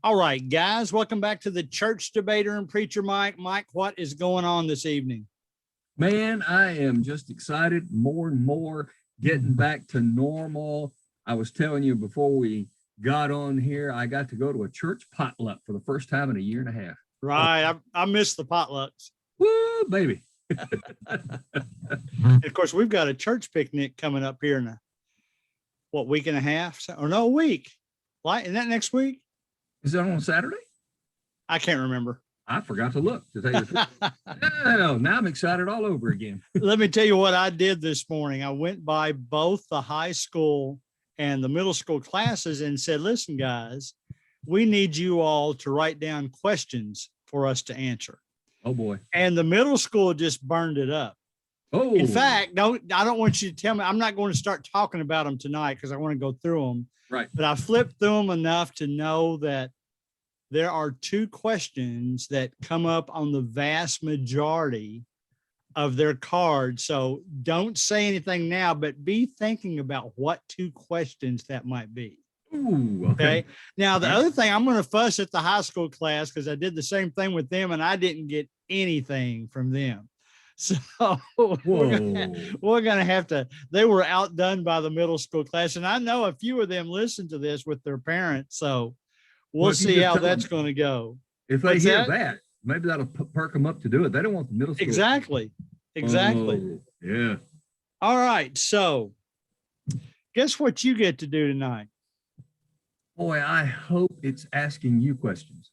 All right, guys, welcome back to the Church Debater and Preacher Mike. Mike, what is going on this evening? Man, I am just excited more and more getting back to normal. I was telling you before we got on here, I got to go to a church potluck for the first time in a year and a half. Right. I miss the potlucks. Woo, baby. And of course, we've got a church picnic coming up here in a week and a half, or no, a week. Like, isn't that next week? Is that on Saturday? I can't remember. I forgot to look to tell you the truth. Oh, now I'm excited all over again. Let me tell you what I did this morning. I went by both the high school and the middle school classes and said, listen, guys, we need you all to write down questions for us to answer. Oh boy. And the middle school just burned it up. Oh, in fact, I don't want you to tell me. I'm not going to start talking about them tonight because I want to go through them. Right. But I flipped through them enough to know that there are two questions that come up on the vast majority of their cards. So don't say anything now, but be thinking about what two questions that might be. Ooh, Okay. Now, the other thing, I'm going to fuss at the high school class because I did the same thing with them and I didn't get anything from them. So we're going to have to, they were outdone by the middle school class. And I know a few of them listen to this with their parents. So we'll see how that's going to go. If they hear that, maybe that'll perk them up to do it. They don't want the middle school. Exactly. Oh, yeah. All right. So guess what you get to do tonight? Boy, I hope it's asking you questions.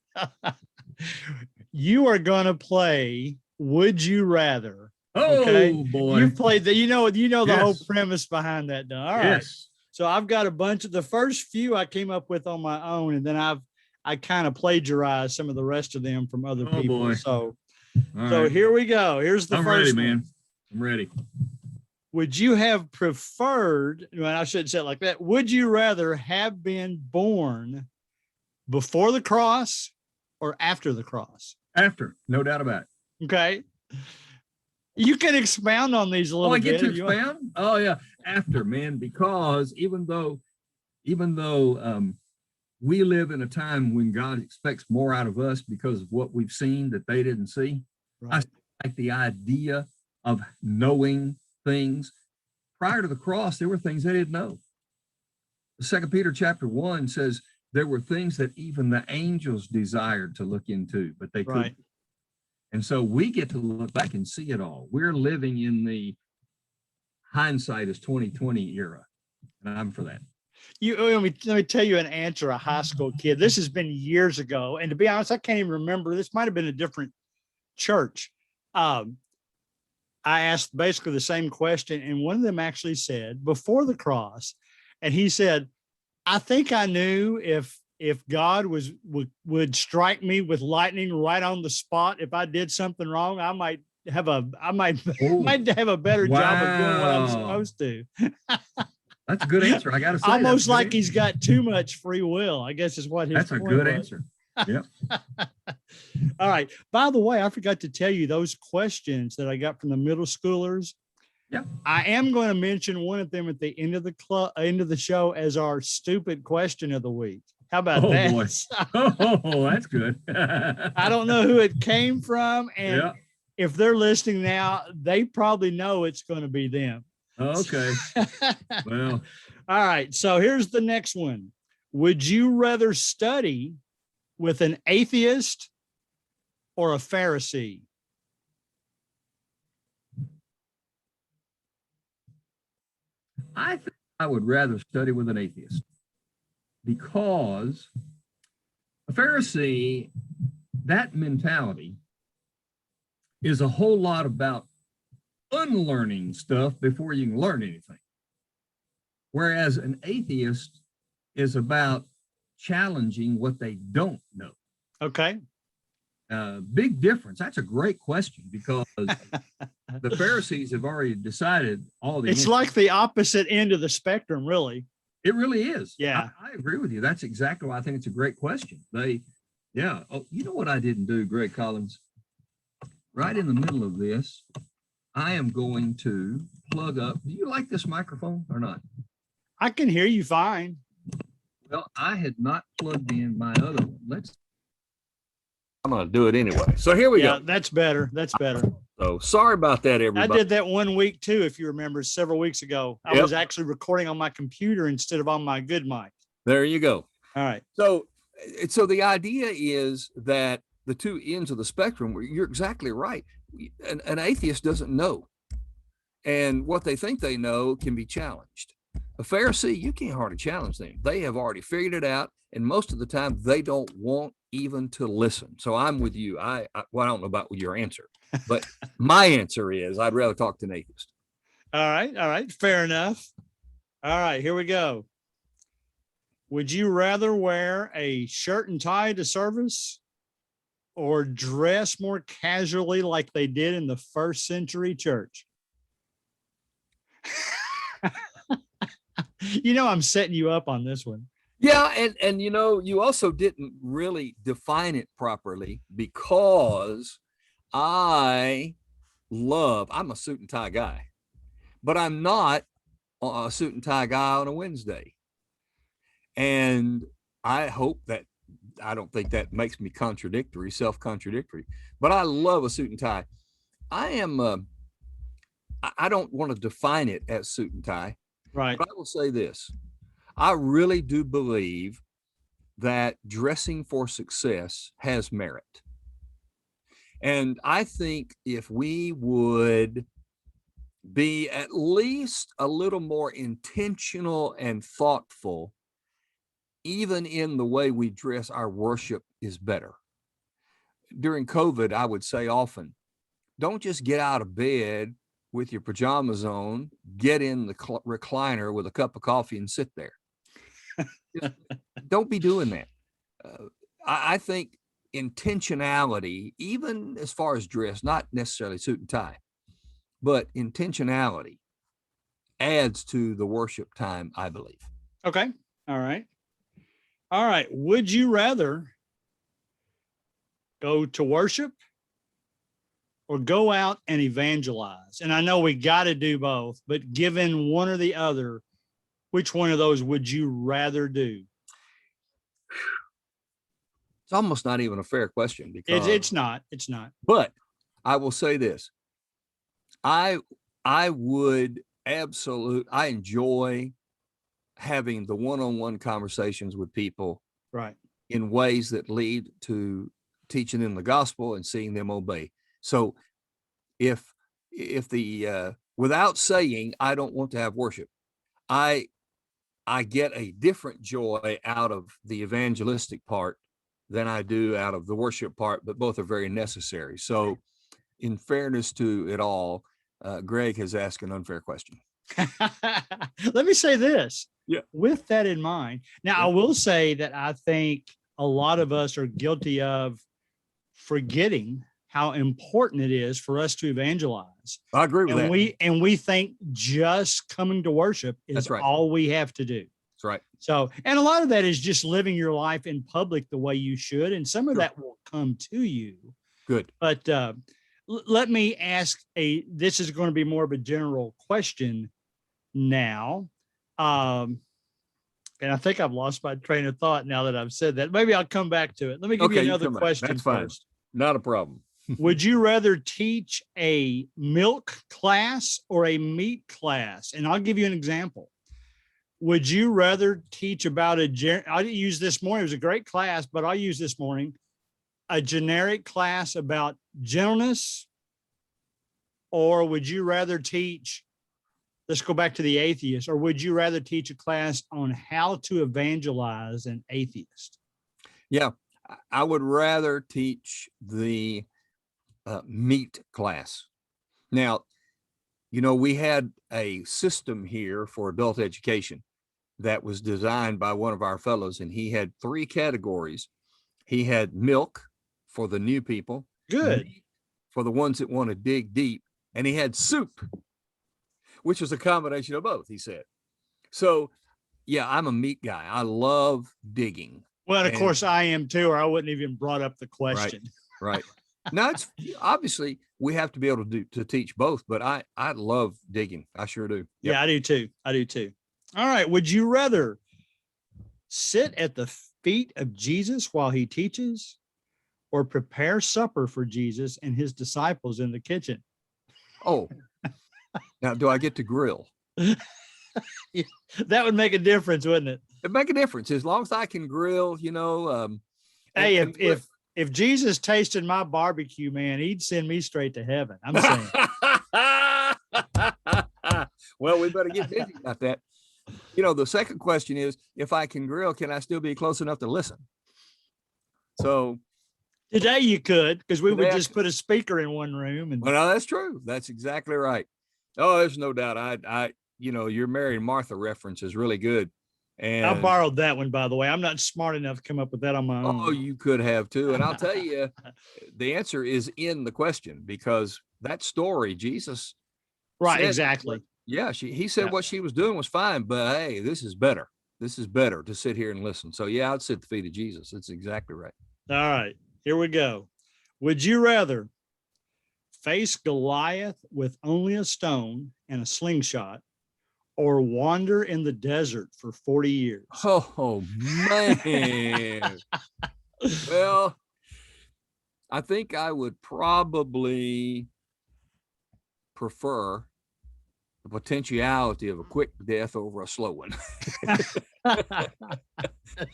You are going to play Would You Rather. Oh, okay? Boy. You've played that. You know the whole premise behind that. All right. Yes. So I've got a bunch of the first few I came up with on my own, and then I kind of plagiarized some of the rest of them from other people. Boy. So right. Here we go. Here's the first one. Man. I'm ready. Would you have preferred, well, I shouldn't say it like that. Would you rather have been born before the cross or after the cross? After, no doubt about it. Okay. You can expound on these a little bit. I get to expound? Oh yeah. After, man, because even though we live in a time when God expects more out of us because of what we've seen that they didn't see. Right. I like the idea of knowing things. Prior to the cross, there were things they didn't know. 2 Peter chapter 1 says there were things that even the angels desired to look into, but they couldn't. And so we get to look back and see it all. We're living in the hindsight is 2020 era, and I'm for that. Let me tell you an answer, a high school kid. This has been years ago, and to be honest, I can't even remember. This might have been a different church. I asked basically the same question, and one of them actually said before the cross, and he said, "I think I knew if God would strike me with lightning right on the spot if I did something wrong, I might have a better job of doing what I'm supposed to." That's a good answer. I got to say, almost like he's got too much free will, I guess is what his That's a good answer. Yep. All right. By the way, I forgot to tell you those questions that I got from the middle schoolers. Yeah. I am going to mention one of them at the end of the show as our stupid question of the week. How about that? Boy. Oh, that's good. I don't know who it came from, and if they're listening now, they probably know it's going to be them. Okay. Well. All right. So here's the next one. Would you rather study with an atheist or a Pharisee? I think I would rather study with an atheist, because a Pharisee, that mentality is a whole lot about unlearning stuff before you can learn anything. Whereas an atheist is about challenging what they don't know. Okay. Big difference. That's a great question, because the Pharisees have already decided all the. It's like the opposite end of the spectrum, really. It really is. Yeah. I agree with you. That's exactly why I think it's a great question. Oh, you know what I didn't do, Greg Collins? Right in the middle of this, I am going to plug up. Do you like this microphone or not? I can hear you fine. Well, I had not plugged in my other one. I'm going to do it anyway. So here we Yeah, go. that's better. That's better. So sorry about that, I everybody. did that one week too, if you remember, several weeks ago. I Yep. was actually recording on my computer instead of on my good mic. There you go. All right. So the idea is that the two ends of the spectrum, you're exactly right. An atheist doesn't know. And what they think they know can be challenged. A Pharisee, you can't hardly challenge them. They have already figured it out. And most of the time, they don't want even to listen. So I'm with you. Well, I don't know about your answer, but my answer is I'd rather talk to an atheist. All right. All right. Fair enough. All right. Here we go. Would you rather wear a shirt and tie to service or dress more casually like they did in the first century church? You know, I'm setting you up on this one. Yeah. And you know, you also didn't really define it properly because I'm a suit and tie guy, but I'm not a suit and tie guy on a Wednesday. And I hope that I don't think that makes me self-contradictory, but I love a suit and tie. I don't want to define it as suit and tie. Right. But I will say this. I really do believe that dressing for success has merit. And I think if we would be at least a little more intentional and thoughtful, even in the way we dress, our worship is better. During COVID, I would say often, don't just get out of bed with your pajamas on, get in the recliner with a cup of coffee and sit there. Don't be doing that. I think intentionality, even as far as dress, not necessarily suit and tie, but intentionality adds to the worship time, I believe. Okay. All right. All right. Would you rather go to worship or go out and evangelize? And I know we got to do both, but given one or the other, which one of those would you rather do? It's almost not even a fair question because It's not. But I will say this. I would I enjoy having the one-on-one conversations with people, right, in ways that lead to teaching them the gospel and seeing them obey. So if the without saying I don't want to have worship, I get a different joy out of the evangelistic part than I do out of the worship part, but both are very necessary. So in fairness to it all, Greg has asked an unfair question. Let me say this. Yeah. With that in mind, now I will say that I think a lot of us are guilty of forgetting how important it is for us to evangelize. I agree with that. And we think just coming to worship is right. all we have to do. That's right. So, and a lot of that is just living your life in public the way you should. And some of that will come to you. Good. But let me ask this is going to be more of a general question now. And I think I've lost my train of thought now that I've said that. Maybe I'll come back to it. Let me give you another question. That's fine. First. Not a problem. Would you rather teach a milk class or a meat class? And I'll give you an example. Would you rather teach about I used this morning, it was a great class, but I'll use this morning, a generic class about gentleness, or would you rather teach, let's go back to the atheist, or would you rather teach a class on how to evangelize an atheist? Yeah, I would rather teach the meat class. Now, you know, we had a system here for adult education that was designed by one of our fellows, and he had 3 categories. He had milk for the new people, good, for the ones that want to dig deep, and he had soup, which was a combination of both, he said. So, yeah, I'm a meat guy. I love digging. Well, of course I am too, or I wouldn't even brought up the question. Right. Now, it's obviously we have to be able to teach both, but I love digging. I sure do. Yep. Yeah, I do too. All right. Would you rather sit at the feet of Jesus while he teaches, or prepare supper for Jesus and his disciples in the kitchen? Oh, now do I get to grill? That would make a difference, wouldn't it? It make a difference as long as I can grill, Hey, and if Jesus tasted my barbecue, man, he'd send me straight to heaven. I'm saying. Well, we better get busy about that. The second question is, if I can grill, can I still be close enough to listen? So Today you could, because we would Today I just put a speaker in one room and well, no, that's true. That's exactly right. Oh, there's no doubt. Your Mary and Martha reference is really good. I And borrowed that one, by the way. I'm not smart enough to come up with that on my own. oh, you could have too. And I'll tell you, the answer is in the question, because that story, Jesus Right, said, exactly. yeah, he said Yeah. what she was doing was fine, but hey, this is better. This is better to sit here and listen. So yeah, I'd sit at the feet of Jesus. That's exactly right. All right, here we go. Would you rather face Goliath with only a stone and a slingshot, or wander in the desert for 40 years? Oh man. Well, I think I would probably prefer the potentiality of a quick death over a slow one.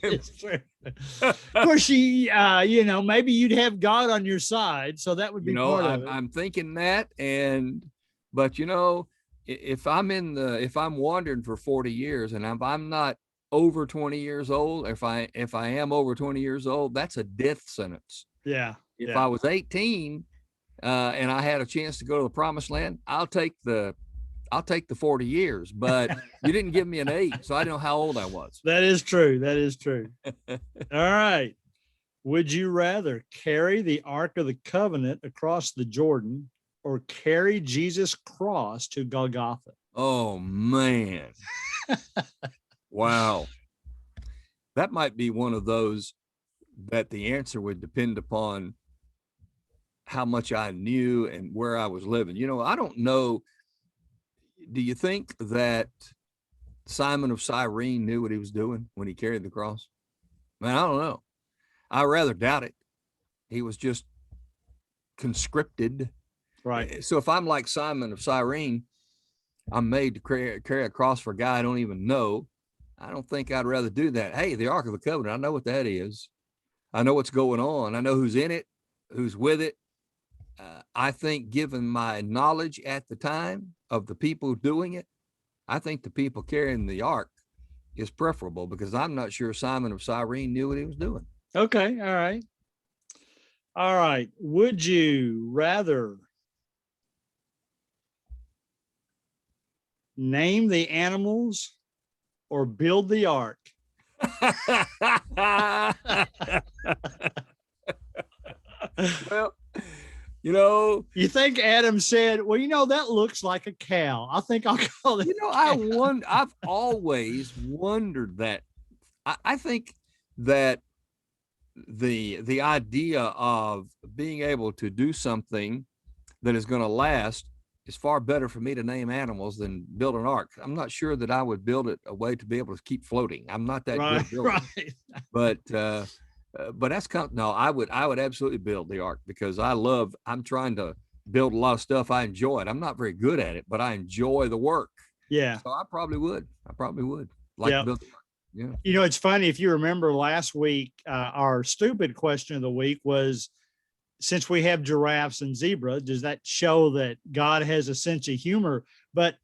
It's true. Of course, maybe you'd have God on your side, so that would be part of it. I'm thinking that, but if I'm wandering for 40 years and I'm not over 20 years old, if I am over 20 years old, that's a death sentence. Yeah. If I was 18 and I had a chance to go to the promised land, I'll take the 40 years, but you didn't give me an 8, so I didn't know how old I was. That is true. That is true. All right. Would you rather carry the Ark of the Covenant across the Jordan, or carry Jesus' cross to Golgotha? Oh man. Wow. That might be one of those that the answer would depend upon how much I knew and where I was living. I don't know. Do you think that Simon of Cyrene knew what he was doing when he carried the cross? Man, I don't know. I rather doubt it. He was just conscripted. Right. So if I'm like Simon of Cyrene, I'm made to carry a cross for a guy I don't even know, I don't think I'd rather do that. Hey, the Ark of the Covenant, I know what that is. I know what's going on. I know who's in it, who's with it. I think, given my knowledge at the time of the people doing it, I think the people carrying the ark is preferable, because I'm not sure Simon of Cyrene knew what he was doing. Okay. All right. All right. Would you rather name the animals or build the ark? Well, you think Adam said, well, that looks like a cow. I think I'll call it. I've always wondered that. I think that the idea of being able to do something that is going to last is far better for me to name animals than build an ark. I'm not sure that I would build it a way to be able to keep floating. I'm not that good at building. Right. But that's no, I would absolutely build the ark, because I'm trying to build a lot of stuff. I enjoy it. I'm not very good at it, but I enjoy the work. Yeah. So I probably would like to build the ark. Yeah. It's funny. If you remember last week, our stupid question of the week was, since we have giraffes and zebra, does that show that God has a sense of humor? But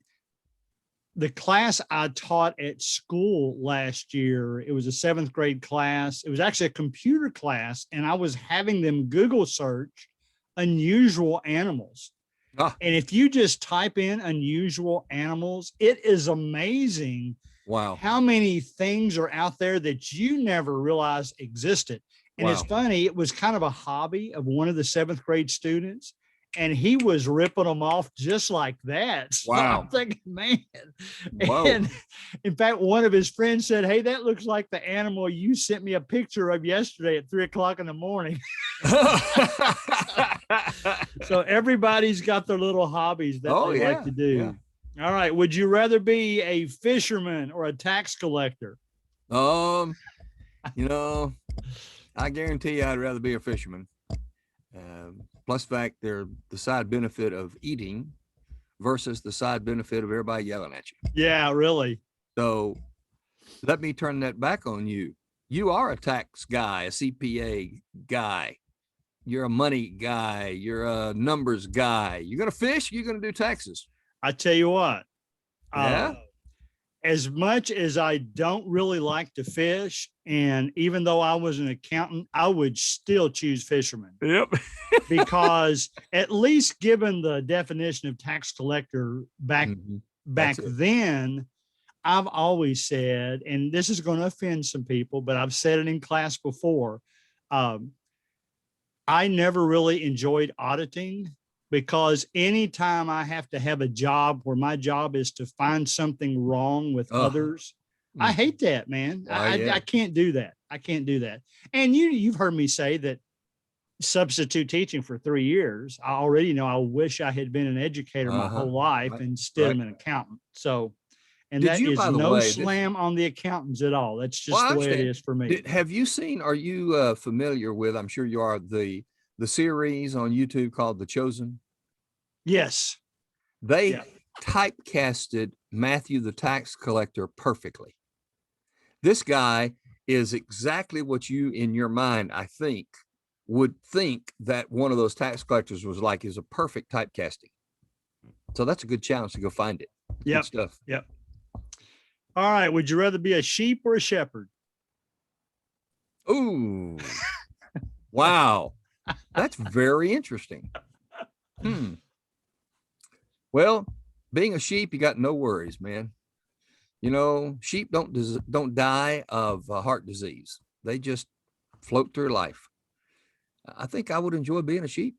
the class I taught at school last year, it was a 7th grade class. It was actually a computer class, and I was having them Google search unusual animals. And if you just type in unusual animals, it is amazing. Wow. How many things are out there that you never realized existed. And It's funny, it was kind of a hobby of one of the 7th grade students, and he was ripping them off just like that. So wow. I'm thinking, man. Whoa. And in fact, one of his friends said, hey, that looks like the animal you sent me a picture of yesterday at 3:00 in the morning. So everybody's got their little hobbies that they like to do. Yeah. All right. Would you rather be a fisherman or a tax collector? Um, you know, I guarantee you I'd rather be a fisherman. Plus fact, they're the side benefit of eating versus the side benefit of everybody yelling at you. Yeah, really. So let me turn that back on you. You are a tax guy, a CPA guy. You're a money guy. You're a numbers guy. You're going to fish. You're going to do taxes. I tell you what, Yeah. as much as I don't really like to fish, and even though I was an accountant, I would still choose fisherman. Yep. Because at least given the definition of tax collector back then, I've always said, and this is going to offend some people, but I've said it in class before. I never really enjoyed auditing, because anytime I have to have a job where my job is to find something wrong with others, I hate that, man. I can't do that. I can't do that. And you've heard me say that substitute teaching for 3 years. I already know I wish I had been an educator my whole life instead of an accountant. So, and that is no slam on the accountants at all. That's just the way it is for me. Have you seen, are you familiar with, I'm sure you are, the series on YouTube called The Chosen? Yes. They typecasted Matthew the tax collector perfectly. This guy is exactly what you, in your mind, I think, would think that one of those tax collectors was like, is a perfect typecasting. So that's a good challenge to go find it. Yep. Good stuff. Yep. All right. Would you rather be a sheep or a shepherd? Ooh. Wow. That's very interesting. Well, being a sheep, you got no worries, man. You know, sheep don't die of heart disease. They just float through life. I think I would enjoy being a sheep.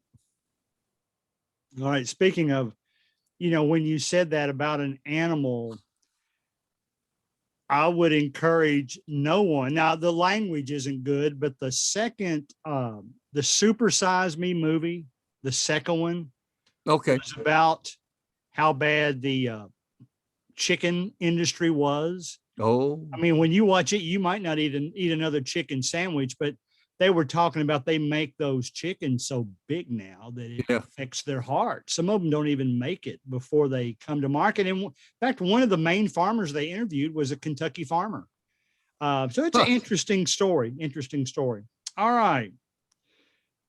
All right. Speaking of, when you said that about an animal, I would encourage no one. Now, the language isn't good, but the second, the Super Size Me movie, the second one, was about how bad the chicken industry was. Oh, I mean, when you watch it, you might not even eat another chicken sandwich, but they were talking about they make those chickens so big now that it affects their heart. Some of them don't even make it before they come to market. And in fact, one of the main farmers they interviewed was a Kentucky farmer. So it's an interesting story. Interesting story. All right.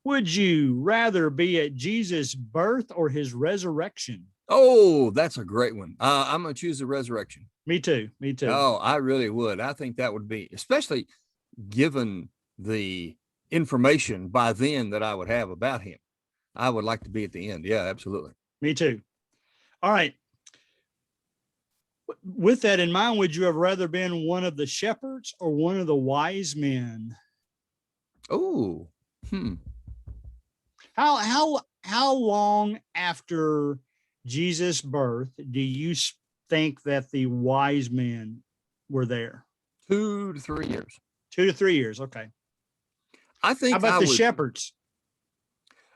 Would you rather be at Jesus' birth or his resurrection? Oh, that's a great one. I'm going to choose the resurrection. Me too. Me too. Oh, I really would. I think that would be, especially given the information by then that I would have about him. I would like to be at the end. Yeah, absolutely. Me too. All right. With that in mind, would you have rather been one of the shepherds or one of the wise men? Oh, How long after Jesus' birth do you think that the wise men were there? 2 to 3 years. 2 to 3 years. Okay. I think. How about the shepherds?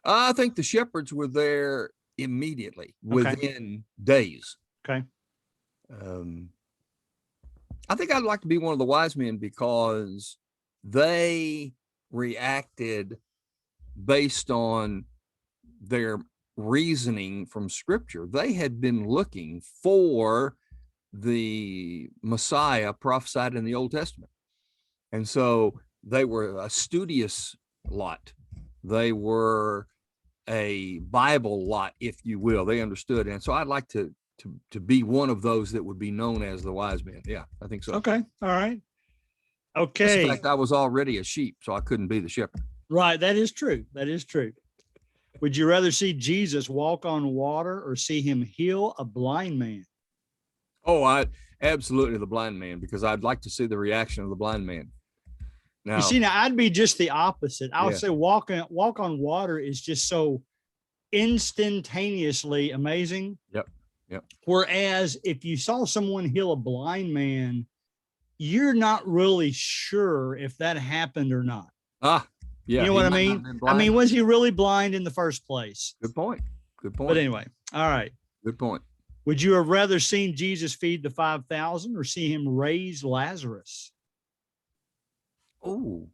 I think the shepherds were there immediately, within days. Okay. I think I'd like to be one of the wise men because they reacted based on their reasoning from scripture. They had been looking for the Messiah prophesied in the Old Testament. And so they were a studious lot. They were a Bible lot, if you will. They understood. And so I'd like to be one of those that would be known as the wise men. Yeah, I think so. Okay. All right. Okay. In fact, I was already a sheep, so I couldn't be the shepherd. Right. That is true. That is true. Would you rather see Jesus walk on water or see him heal a blind man? Oh, I absolutely the blind man, because I'd like to see the reaction of the blind man. Now, you see, now I'd be just the opposite. I would say walk on water is just so instantaneously amazing. Yep. Whereas if you saw someone heal a blind man, you're not really sure if that happened or not. Yeah. You know what I mean? I mean, was he really blind in the first place? Good point. But anyway, all right. Good point. Would you have rather seen Jesus feed the 5,000 or see him raise Lazarus? Oh,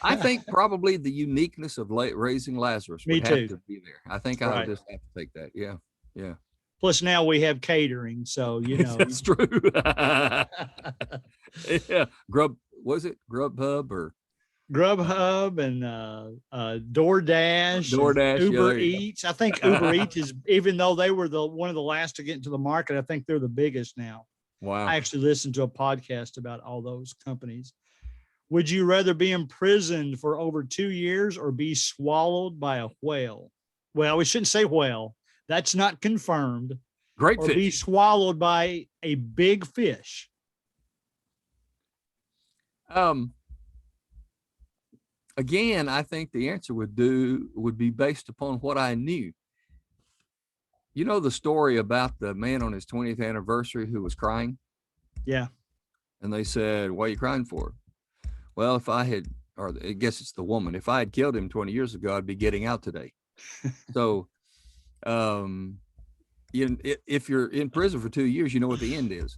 I think probably the uniqueness of raising Lazarus Me would have too. to be there. I think I Right. would just have to take that. Yeah. Yeah. Plus now we have catering, so you know. That's true. Yeah. Was it Grubhub or Grubhub and DoorDash, and DoorDash? Yeah, Uber there you go. Eats. I think Uber Eats is, even though they were one of the last to get into the market, I think they're the biggest now. Wow. I actually listened to a podcast about all those companies. Would you rather be imprisoned for over 2 years or be swallowed by a whale? Well, we shouldn't say whale. That's not confirmed. Great Or be fish. swallowed by a big fish. Again, I think the answer would be based upon what I knew. You know the story about the man on his 20th anniversary who was crying? Yeah. And they said, "What are you crying for?" Well, if I had, or I guess it's the woman, if I had killed him 20 years ago, I'd be getting out today. So, if you're in prison for 2 years, you know what the end is.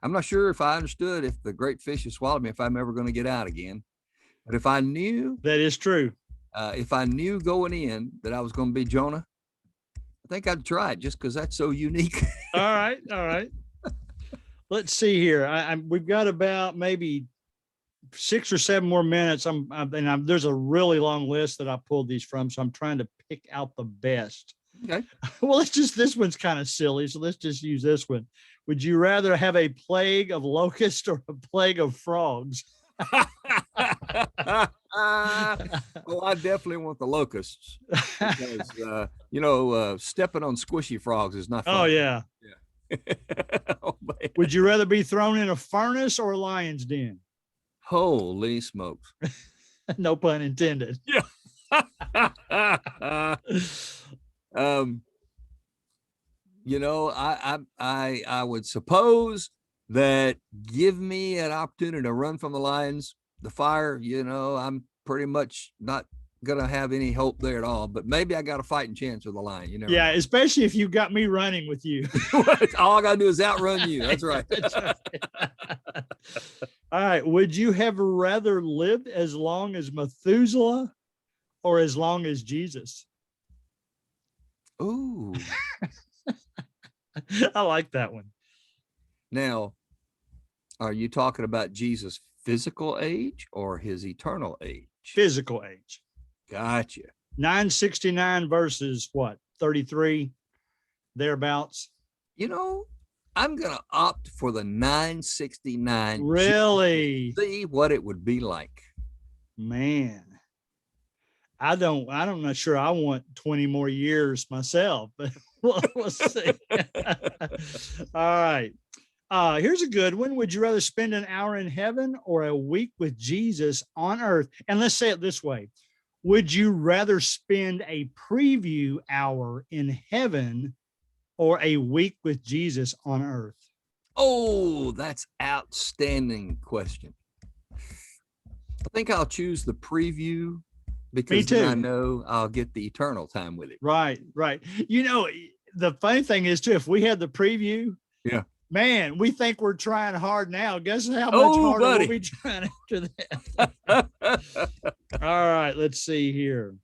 I'm not sure if I understood if the great fish has swallowed me, if I'm ever going to get out again. But if I knew, That is true. if I knew going in that I was going to be Jonah, I think I'd try it just because that's so unique. All right. All right. Let's see here. We've got about maybe 6 or 7 more minutes. There's a really long list that I pulled these from, so I'm trying to pick out the best. Okay. Well, this one's kind of silly, so let's just use this one. Would you rather have a plague of locusts or a plague of frogs? Oh, I definitely want the locusts because, stepping on squishy frogs is not fun. Oh, yeah. Oh, man. Would you rather be thrown in a furnace or a lion's den? Holy smokes. No pun intended. I would suppose that give me an opportunity to run from the lions, the fire, I'm pretty much not gonna have any hope there at all, but maybe I got a fighting chance with a lion. Yeah, especially if you got me running with you. All I gotta do is outrun you. That's right. That's right. All right. Would you have rather lived as long as Methuselah or as long as Jesus? Ooh. I like that one. Now, are you talking about Jesus' physical age or his eternal age? Physical age. Gotcha. 969 versus what? 33 thereabouts. I'm going to opt for the 969. Really? See what it would be like. Man. I'm not sure I want 20 more years myself, but we'll see. All right. Here's a good one. Would you rather spend an hour in heaven or a week with Jesus on earth? And let's say it this way. Would you rather spend a preview hour in heaven or a week with Jesus on earth? Oh, that's outstanding question. I think I'll choose the preview because then I know I'll get the eternal time with it. Right, right. The funny thing is too, if we had the preview, yeah, man, we think we're trying hard now. Guess how much harder we'll be trying after that. All right, let's see here.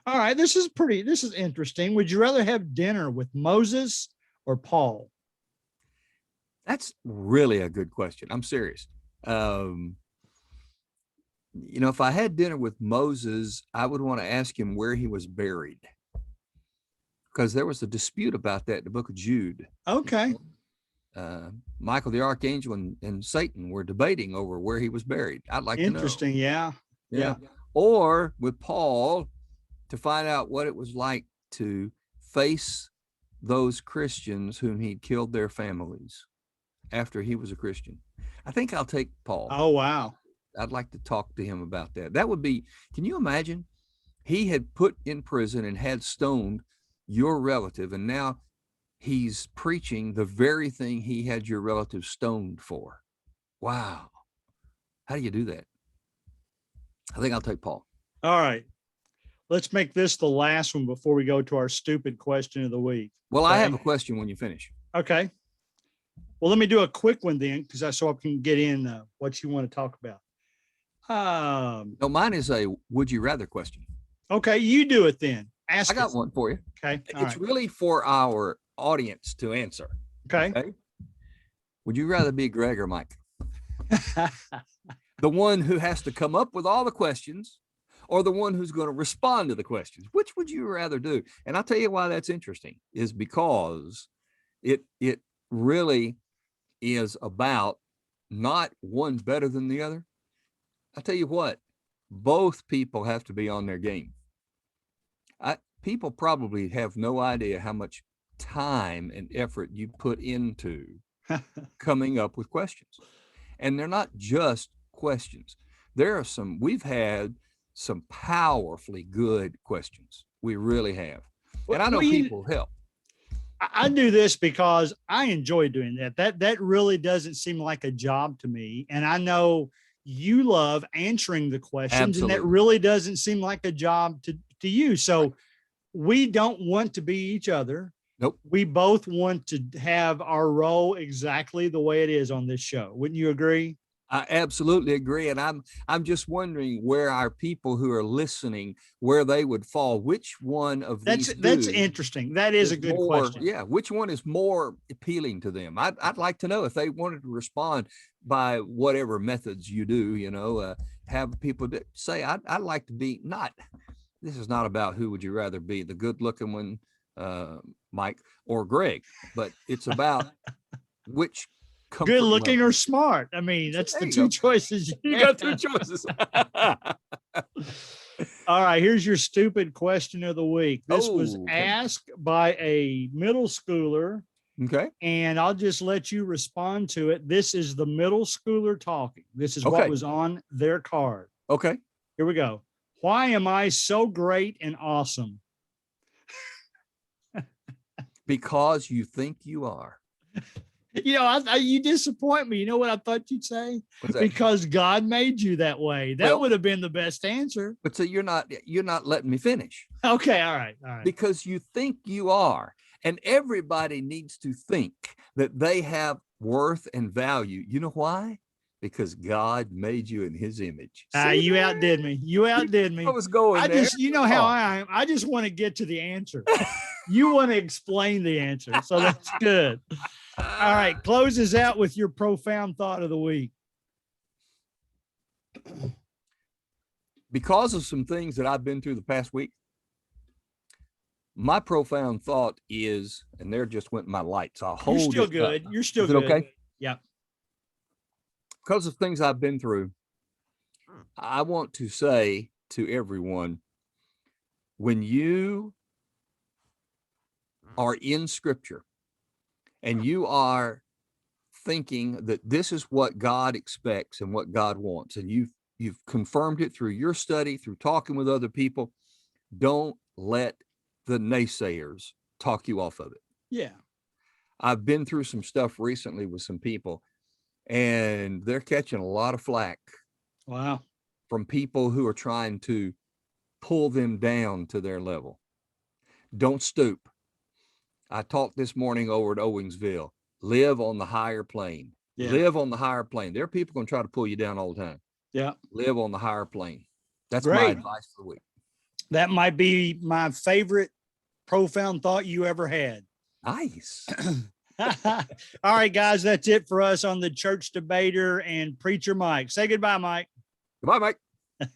All right, this is interesting. Would you rather have dinner with Moses or Paul? That's really a good question. I'm serious. If I had dinner with Moses, I would want to ask him where he was buried, because there was a dispute about that in the book of Jude. Okay. Michael the archangel and Satan were debating over where he was buried. I'd like to know. Interesting. Yeah. Or with Paul, to find out what it was like to face those Christians whom he'd killed their families after he was a Christian. I think I'll take Paul. Oh, wow. I'd like to talk to him about that. That would be, can you imagine? He had put in prison and had stoned your relative, and now he's preaching the very thing he had your relative stoned for. Wow. How do you do that? I think I'll take Paul. All right. Let's make this the last one before we go to our stupid question of the week. Well, I have a question when you finish. Okay. Well, let me do a quick one then, because so I can get in what you want to talk about. No, mine is a would you rather question. Okay, you do it then. Ask I got us. one for you. Okay. All It's right. really for our audience to answer. Okay. Would you rather be Greg or Mike? The one who has to come up with all the questions or the one who's going to respond to the questions? Which would you rather do? And I'll tell you why that's interesting is because it really is about not one better than the other. I'll tell you what, both people have to be on their game. People probably have no idea how much time and effort you put into coming up with questions. And they're not just questions. We've had some powerfully good questions. We really have. And I know people help. I do this because I enjoy doing that. That really doesn't seem like a job to me. And I know you love answering the questions, and that Absolutely. really doesn't seem like a job to you. So we don't want to be each other. Nope. We both want to have our role exactly the way it is on this show. Wouldn't you agree? I absolutely agree. And I'm just wondering where our people who are listening, where they would fall. Which one of these That's two interesting. That is a good more, question. yeah. Which one is more appealing to them? I'd like to know if they wanted to respond by whatever methods you do, have people say, I'd like to be this is not about who would you rather be, the good looking one, Mike or Greg, but it's about which comfort Good looking level. or smart. I mean, that's There the you two go. choices. You got three choices. All right, here's your stupid question of the week. This was Oh, okay. asked by a middle schooler, Okay. and I'll just let you respond to it. This is the middle schooler talking. This is Okay. what was on their card. Okay. Here we go. Why am I so great and awesome? Because you think you are. You disappoint me. You know what I thought you'd say? What's that? Because God made you that way. That Well- would have been the best answer. But so you're not letting me finish. Okay, all right. Because you think you are. And everybody needs to think that they have worth and value. You know why? Because God made you in his image. See You there? outdid me. You outdid me. I was going I there. just, you know how I am. I just want to get to the answer. You want to explain the answer. So that's good. All right. Close us out with your profound thought of the week. Because of some things that I've been through the past week, my profound thought is, and there just went my lights. I'll hold You're still it up. good. You're still Is it good. okay? Yeah. Because of things I've been through, I want to say to everyone, when you are in scripture and you are thinking that this is what God expects and what God wants, and you've confirmed it through your study, through talking with other people, don't let the naysayers talk you off of it. Yeah. I've been through some stuff recently with some people, and they're catching a lot of flack Wow. from people who are trying to pull them down to their level. Don't stoop. I talked this morning over at Owingsville. Live on the higher plane. Yeah. Live on the higher plane. There are people going to try to pull you down all the time. Yeah. Live on the higher plane. That's my Great. advice for the week. That might be my favorite profound thought you ever had. Nice. All right, guys, that's it for us on the Church Debater and Preacher Mike. Say goodbye, Mike. Goodbye, Mike.